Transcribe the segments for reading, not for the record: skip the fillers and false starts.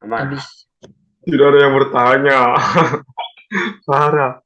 Aman. Habis. Tidak ada yang bertanya. Parah.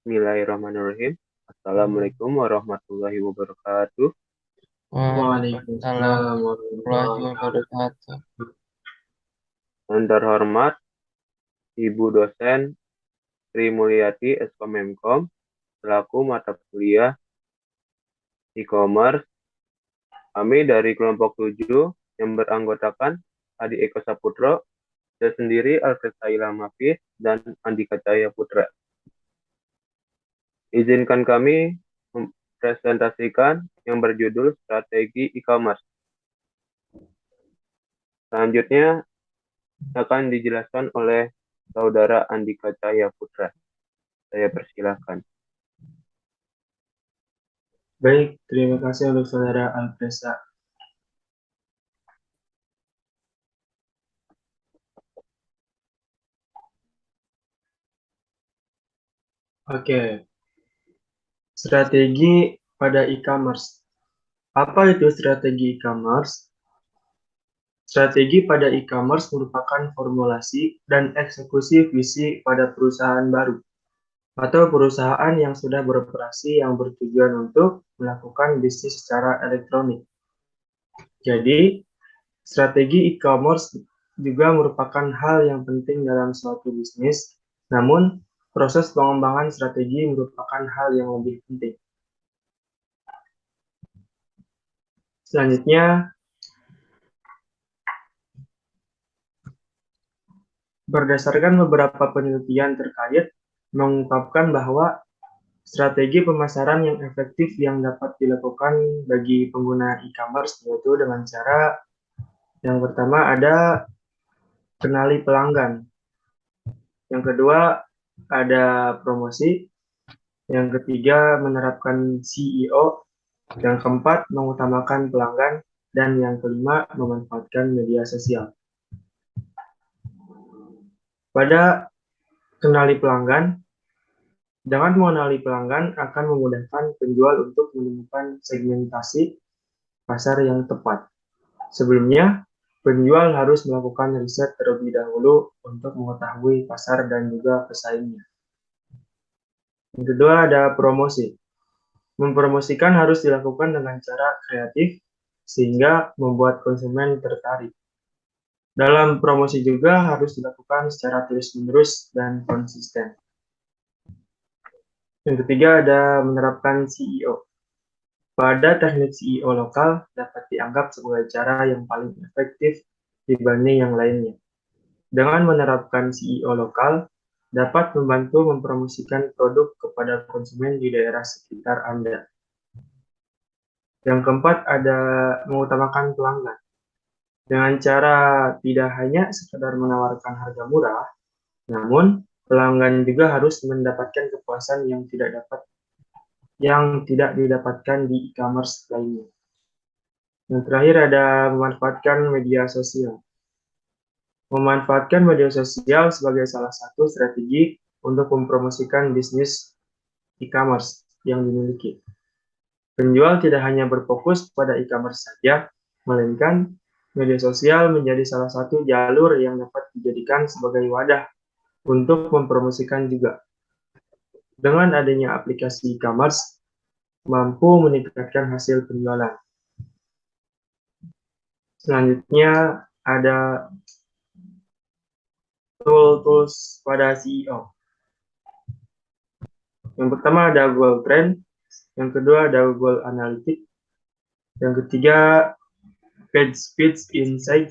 Bismillahirrahmanirrahim. Assalamualaikum warahmatullahi wabarakatuh. Waalaikumsalam warahmatullahi wabarakatuh. Yang terhormat Ibu dosen Sri Mulyati Eskomemkom selaku mata kuliah e-commerce. Kami dari kelompok 7 yang beranggotakan Adi Eko Saputro, saya sendiri Alfred Ilham Hafiz dan Andika Cahaya Putra. Izinkan kami mempresentasikan yang berjudul Strategi E-commerce. Selanjutnya akan dijelaskan oleh Saudara Andika Cahaya Putra. Saya persilahkan. Baik, terima kasih untuk Saudara Alpresa. Oke. Strategi pada e-commerce. Apa itu strategi e-commerce? Strategi pada e-commerce merupakan formulasi dan eksekusi visi pada perusahaan baru atau perusahaan yang sudah beroperasi yang bertujuan untuk melakukan bisnis secara elektronik. Jadi, strategi e-commerce juga merupakan hal yang penting dalam suatu bisnis, namun proses pengembangan strategi merupakan hal yang lebih penting. Selanjutnya, berdasarkan beberapa penelitian terkait, mengungkapkan bahwa strategi pemasaran yang efektif yang dapat dilakukan bagi pengguna e-commerce yaitu dengan cara yang pertama ada kenali pelanggan, yang kedua ada promosi, yang ketiga menerapkan SEO, yang keempat mengutamakan pelanggan, dan yang kelima memanfaatkan media sosial. Pada kenali pelanggan, dengan mengenali pelanggan akan memudahkan penjual untuk menemukan segmentasi pasar yang tepat. Sebelumnya, penjual harus melakukan riset terlebih dahulu untuk mengetahui pasar dan juga pesaingnya. Yang kedua ada promosi. Mempromosikan harus dilakukan dengan cara kreatif sehingga membuat konsumen tertarik. Dalam promosi juga harus dilakukan secara terus-menerus dan konsisten. Yang ketiga ada menerapkan SEO. Pada teknik SEO lokal dapat dianggap sebagai cara yang paling efektif dibanding yang lainnya. Dengan menerapkan SEO lokal, dapat membantu mempromosikan produk kepada konsumen di daerah sekitar Anda. Yang keempat ada mengutamakan pelanggan. Dengan cara tidak hanya sekedar menawarkan harga murah, namun pelanggan juga harus mendapatkan kepuasan yang tidak didapatkan di e-commerce lainnya. Yang terakhir ada memanfaatkan media sosial. Memanfaatkan media sosial sebagai salah satu strategi untuk mempromosikan bisnis e-commerce yang dimiliki. Penjual tidak hanya berfokus pada e-commerce saja, melainkan media sosial menjadi salah satu jalur yang dapat dijadikan sebagai wadah untuk mempromosikan juga. Dengan adanya aplikasi e-commerce, mampu meningkatkan hasil penjualan. Selanjutnya ada tools pada SEO. Yang pertama ada Google Trend, yang kedua ada Google Analytics, yang ketiga PageSpeed Insight,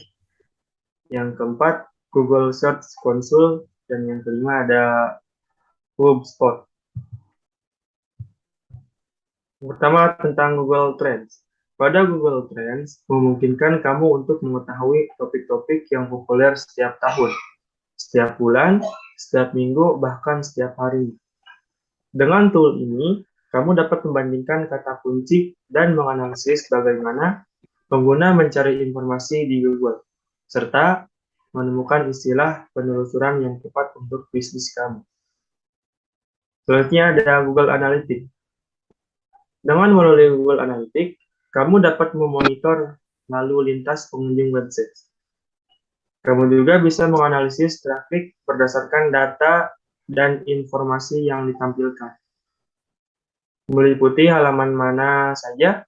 yang keempat Google Search Console, dan yang kelima ada HubSpot. Yang pertama tentang Google Trends. Pada Google Trends, memungkinkan kamu untuk mengetahui topik-topik yang populer setiap tahun, setiap bulan, setiap minggu, bahkan setiap hari. Dengan tool ini, kamu dapat membandingkan kata kunci dan menganalisis bagaimana pengguna mencari informasi di Google, serta menemukan istilah penelusuran yang tepat untuk bisnis kamu. Selanjutnya ada Google Analytics. Dengan melalui Google Analytics, kamu dapat memonitor lalu lintas pengunjung website. Kamu juga bisa menganalisis trafik berdasarkan data dan informasi yang ditampilkan, meliputi halaman mana saja,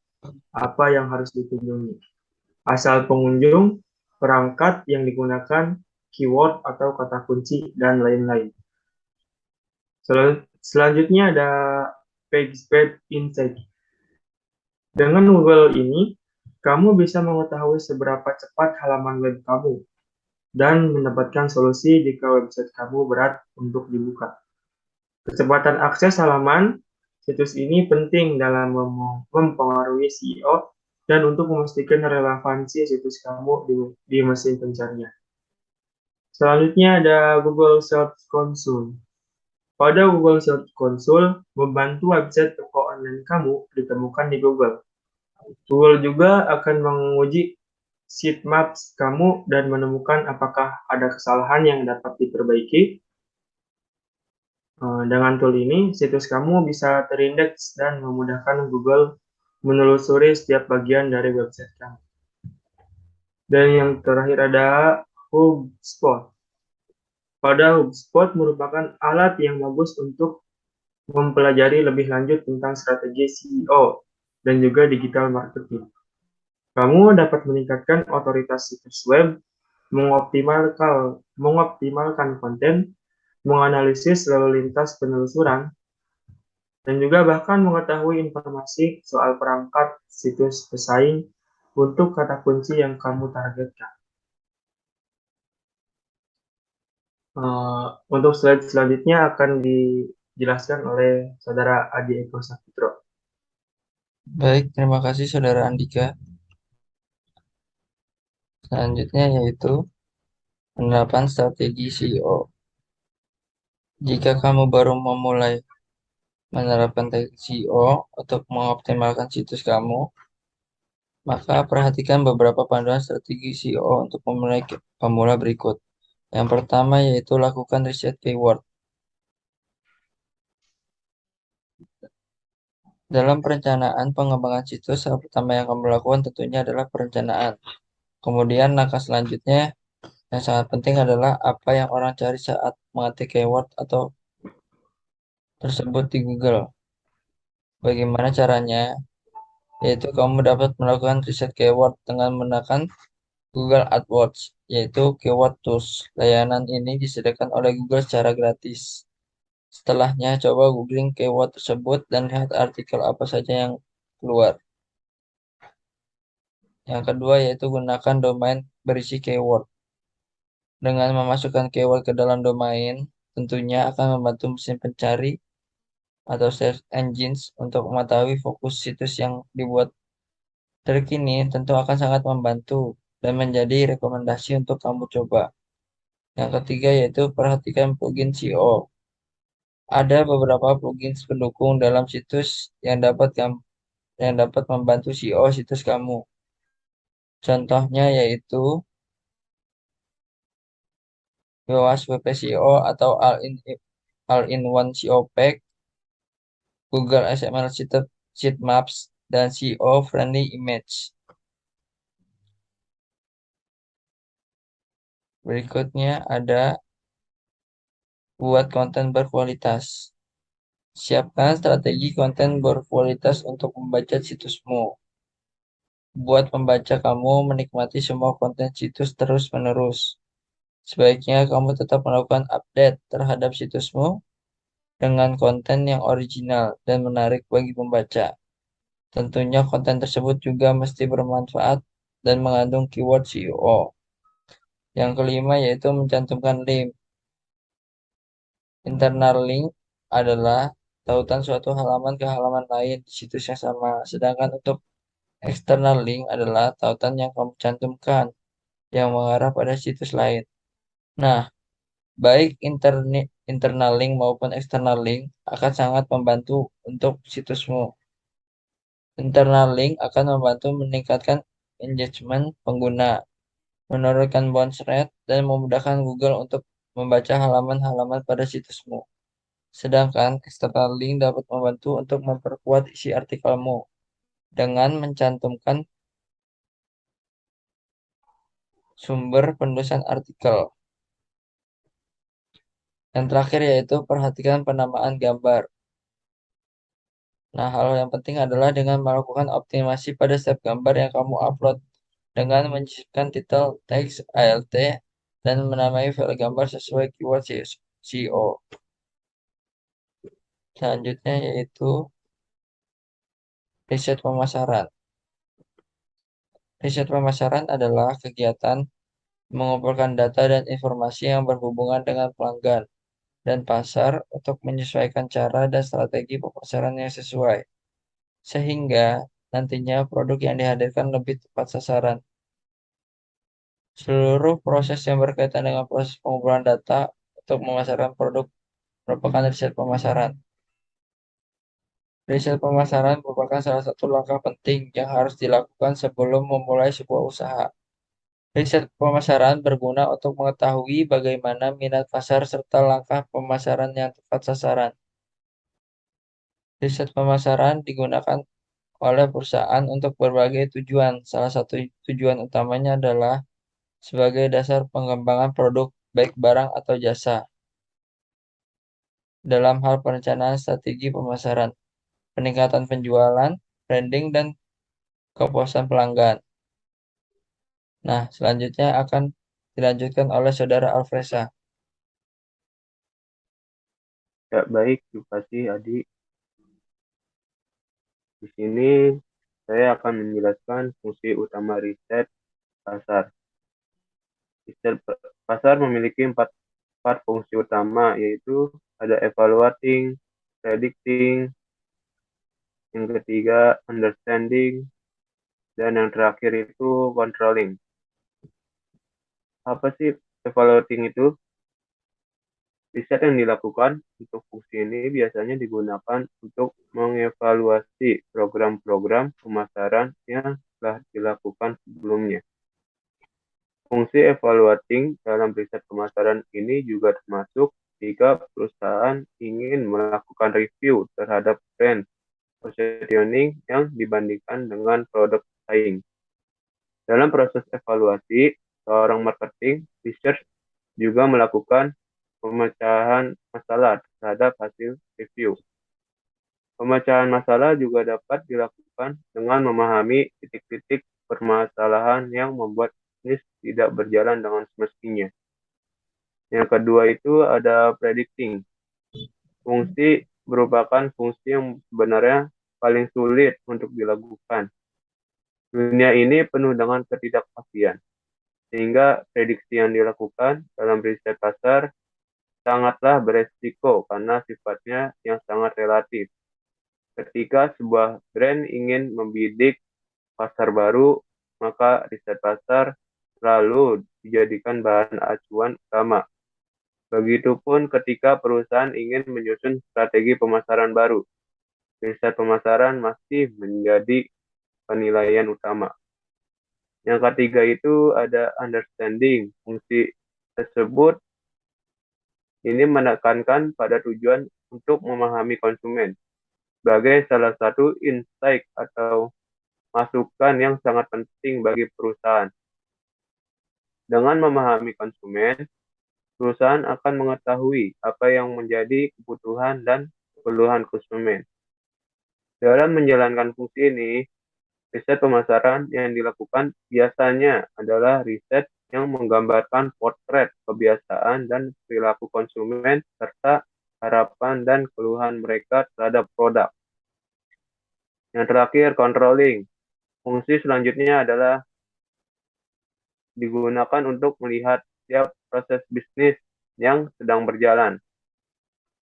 apa yang harus dikunjungi, asal pengunjung, perangkat yang digunakan, keyword atau kata kunci, dan lain-lain. Selanjutnya ada PageSpeed Insight. Dengan Google ini, kamu bisa mengetahui seberapa cepat halaman web kamu dan mendapatkan solusi jika website kamu berat untuk dibuka. Kecepatan akses halaman situs ini penting dalam mempengaruhi SEO dan untuk memastikan relevansi situs kamu di mesin pencarian. Selanjutnya ada Google Search Console. Pada Google Search Console, membantu website toko online kamu ditemukan di Google. Google juga akan menguji sitemaps kamu dan menemukan apakah ada kesalahan yang dapat diperbaiki. Dengan tool ini, situs kamu bisa terindeks dan memudahkan Google menelusuri setiap bagian dari website kamu. Dan yang terakhir ada HubSpot. Pada HubSpot merupakan alat yang bagus untuk mempelajari lebih lanjut tentang strategi SEO dan juga digital marketing. Kamu dapat meningkatkan otoritas situs web, mengoptimalkan konten, menganalisis lalu lintas penelusuran, dan juga bahkan mengetahui informasi soal perangkat situs pesaing untuk kata kunci yang kamu targetkan. Untuk slide selanjutnya akan dijelaskan oleh Saudara Adi Eko Saputro. Baik, terima kasih Saudara Andika. Selanjutnya yaitu penerapan strategi SEO. Jika kamu baru memulai menerapkan teknik SEO untuk mengoptimalkan situs kamu, maka perhatikan beberapa panduan strategi SEO untuk pemula berikut. Yang pertama yaitu lakukan riset keyword. Dalam perencanaan pengembangan situs, hal pertama yang kamu lakukan tentunya adalah perencanaan. Kemudian langkah selanjutnya yang sangat penting adalah apa yang orang cari saat mengetik keyword atau tersebut di Google. Bagaimana caranya? Yaitu kamu dapat melakukan riset keyword dengan menggunakan Google AdWords, yaitu Keyword Tools. Layanan ini disediakan oleh Google secara gratis. Setelahnya, coba googling keyword tersebut dan lihat artikel apa saja yang keluar. Yang kedua yaitu gunakan domain berisi keyword. Dengan memasukkan keyword ke dalam domain, tentunya akan membantu mesin pencari atau search engines untuk mengetahui fokus situs yang dibuat. Trik ini tentu akan sangat membantu dan menjadi rekomendasi untuk kamu coba. Yang ketiga yaitu perhatikan plugin SEO. Ada beberapa plugin pendukung dalam situs yang dapat membantu SEO situs kamu. Contohnya yaitu Yoast WP SEO atau All-in-One SEO Pack, Google SML Sitemaps, dan SEO Friendly Image. Berikutnya ada buat konten berkualitas. Siapkan strategi konten berkualitas untuk membaca situsmu. Buat pembaca kamu menikmati semua konten situs terus-menerus. Sebaiknya kamu tetap melakukan update terhadap situsmu dengan konten yang original dan menarik bagi pembaca. Tentunya konten tersebut juga mesti bermanfaat dan mengandung keyword SEO. Yang kelima yaitu mencantumkan link. Internal link adalah tautan suatu halaman ke halaman lain di situs yang sama. Sedangkan untuk external link adalah tautan yang kamu cantumkan yang mengarah pada situs lain. Nah, baik internal link maupun external link akan sangat membantu untuk situsmu. Internal link akan membantu meningkatkan engagement pengguna, menurunkan bounce rate, dan memudahkan Google untuk membaca halaman-halaman pada situsmu. Sedangkan external link dapat membantu untuk memperkuat isi artikelmu dengan mencantumkan sumber penulisan artikel. Yang terakhir yaitu perhatikan penamaan gambar. Nah, hal yang penting adalah dengan melakukan optimasi pada setiap gambar yang kamu upload dengan menyisipkan titel, teks, ALT, dan menamai file gambar sesuai keyword SEO. Selanjutnya yaitu riset pemasaran. Riset pemasaran adalah kegiatan mengumpulkan data dan informasi yang berhubungan dengan pelanggan dan pasar untuk menyesuaikan cara dan strategi pemasaran yang sesuai, sehingga nantinya produk yang dihadirkan lebih tepat sasaran. Seluruh proses yang berkaitan dengan proses pengumpulan data untuk memasarkan produk merupakan riset pemasaran. Riset pemasaran merupakan salah satu langkah penting yang harus dilakukan sebelum memulai sebuah usaha. Riset pemasaran berguna untuk mengetahui bagaimana minat pasar serta langkah pemasaran yang tepat sasaran. Riset pemasaran digunakan oleh perusahaan untuk berbagai tujuan. Salah satu tujuan utamanya adalah sebagai dasar pengembangan produk, baik barang atau jasa, dalam hal perencanaan strategi pemasaran, peningkatan penjualan, branding, dan kepuasan pelanggan. Nah, selanjutnya akan dilanjutkan oleh Saudara Alfresa. Ya, baik, terima kasih Adi. Di sini saya akan menjelaskan fungsi utama riset pasar. Riset pasar memiliki empat fungsi utama, yaitu ada evaluating, predicting, yang ketiga understanding, dan yang terakhir itu controlling. Apa sih evaluating itu? Riset yang dilakukan untuk fungsi ini biasanya digunakan untuk mengevaluasi program-program pemasaran yang telah dilakukan sebelumnya. Fungsi evaluating dalam riset pemasaran ini juga termasuk jika perusahaan ingin melakukan review terhadap brand positioning yang dibandingkan dengan produk saing. Dalam proses evaluasi, seorang marketing research juga melakukan pemecahan masalah terhadap hasil review. Pemecahan masalah juga dapat dilakukan dengan memahami titik-titik permasalahan yang membuat bisnis tidak berjalan dengan semestinya. Yang kedua itu ada predicting. Fungsi merupakan fungsi yang sebenarnya paling sulit untuk dilakukan. Dunia ini penuh dengan ketidakpastian, sehingga prediksi yang dilakukan dalam riset pasar sangatlah beresiko karena sifatnya yang sangat relatif. Ketika sebuah brand ingin membidik pasar baru, maka riset pasar selalu dijadikan bahan acuan utama. Begitupun ketika perusahaan ingin menyusun strategi pemasaran baru, riset pemasaran masih menjadi penilaian utama. Yang ketiga itu ada understanding. Fungsi tersebut ini menekankan pada tujuan untuk memahami konsumen sebagai salah satu insight atau masukan yang sangat penting bagi perusahaan. Dengan memahami konsumen, perusahaan akan mengetahui apa yang menjadi kebutuhan dan keluhan konsumen. Dalam menjalankan fungsi ini, riset pemasaran yang dilakukan biasanya adalah riset yang menggambarkan potret kebiasaan dan perilaku konsumen serta harapan dan keluhan mereka terhadap produk. Yang terakhir, controlling. Fungsi selanjutnya adalah digunakan untuk melihat setiap proses bisnis yang sedang berjalan.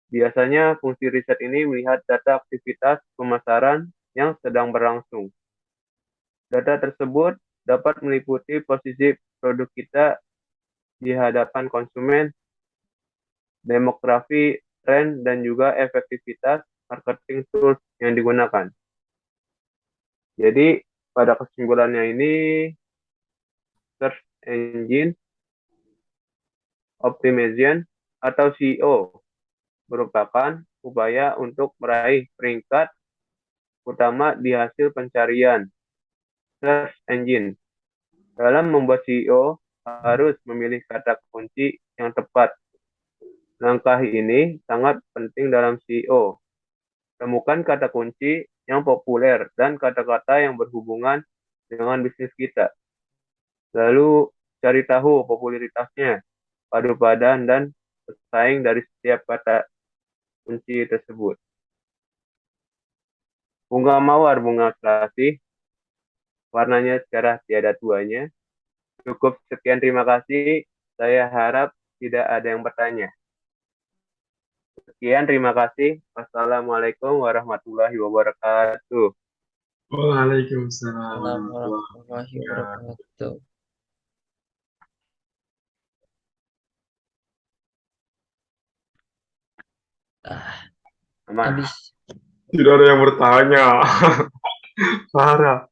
Biasanya fungsi riset ini melihat data aktivitas pemasaran yang sedang berlangsung. Data tersebut dapat meliputi posisi produk kita di hadapan konsumen, demografi, tren, dan juga efektivitas marketing tools yang digunakan. Jadi, pada kesimpulannya ini, Search Engine Optimization atau SEO merupakan upaya untuk meraih peringkat utama di hasil pencarian search engine. Dalam membuat SEO, harus memilih kata kunci yang tepat. Langkah ini sangat penting dalam SEO. Temukan kata kunci yang populer dan kata-kata yang berhubungan dengan bisnis kita. Lalu cari tahu popularitasnya, padu padan, dan pesaing dari setiap kata kunci tersebut. Bunga mawar, bunga kasih, warnanya cerah tiada tuanya. Cukup sekian, terima kasih. Saya harap tidak ada yang bertanya. Sekian, terima kasih. Wassalamualaikum warahmatullahi wabarakatuh. Waalaikumsalam Assalamualaikum warahmatullahi warahmatullahi wabarakatuh. Aman. Habis. Tidak ada yang bertanya. Parah.